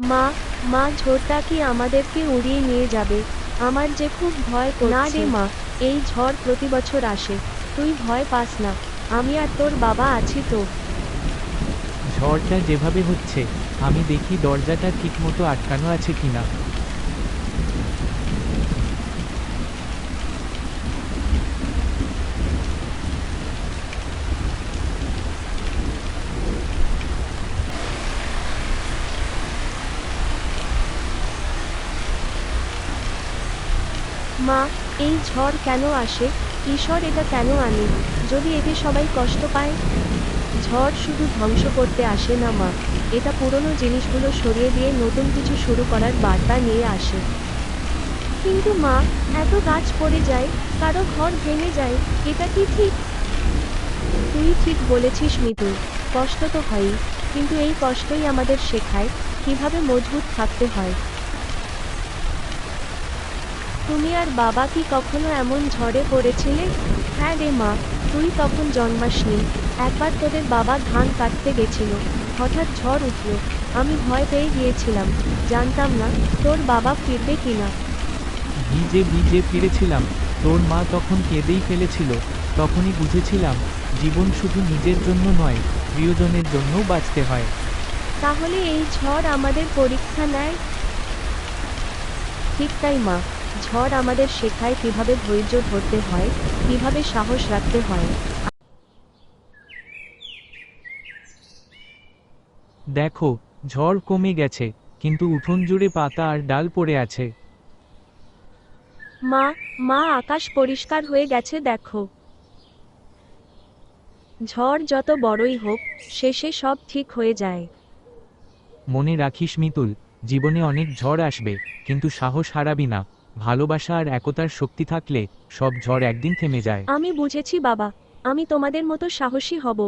মা, মা ঝড়টা কি আমাদেরকে উড়িয়ে নিয়ে যাবে? আমার যে খুব ভয় করছে। না রে মা, এই ঝড় প্রতি বছর আসে। তুই ভয় পাস না, আমি আর তোর বাবা আছি তো। ঝড়টা যেভাবে হচ্ছে, আমি দেখি দরজাটা ঠিকমতো আটকানো আছে কিনা। মা, এই ঝড় কেন আসে? ঈশ্বর এটা কেন আনে? যদি এতে সবাই কষ্ট পায়? ঝড় শুধু ধ্বংস করতে আসে না মা, এটা পুরনো জিনিসগুলো সরিয়ে দিয়ে নতুন কিছু শুরু করার বার্তা নিয়ে আসে। কিন্তু মা, এত গাছ পড়ে যায়, কারো ঘর ভেঙে যায়, এটা কি ঠিক? তুই ঠিক বলেছিস মিতু, কষ্ট তো হয়ই, কিন্তু এই কষ্টই আমাদের শেখায় কিভাবে মজবুত থাকতে হয়। তুমি আর বাবা কি কখনো এমন ঝড়ে পড়েছিলে? হ্যাঁ রে মা, তুই তখন জন্মাসনি। একবার তোদের বাবা ধান কাটতে গেছিল, হঠাৎ ঝড় উঠল। আমি ভয় পেয়ে গিয়েছিলাম, জানতাম না তোর বাবা ফিরবে কিনা। ভিজে ভিজে ফিরেছিলাম, তোর মা তখন কেঁদেই ফেলেছিল। তখনই বুঝেছিলাম, জীবন শুধু নিজের জন্য নয়, প্রিয়জনের জন্যও বাঁচতে হয়। তাহলে এই ঝড় আমাদের পরীক্ষা নেয়? ঠিক তাই মা, ঝড় আমাদের শেখায় কিভাবে ধৈর্য ধরতে হয়, কিভাবে সাহস রাখতে হয়। দেখো, ঝড় কমে গেছে, কিন্তু উঠোন জুড়ে পাতা আর ডাল পড়ে আছে। মা, মা আকাশ পরিষ্কার হয়ে গেছে দেখো। ঝড় যত বড়ই হোক, শেষে সব ঠিক হয়ে যায়। মনে রাখিস মিতুল, জীবনে অনেক ঝড় আসবে, কিন্তু সাহস হারাবি না। ভালোবাসা আর একতার শক্তি থাকলে সব ঝড় একদিন থেমে যায়। আমি বুঝেছি বাবা, আমি তোমাদের মতো সাহসী হব।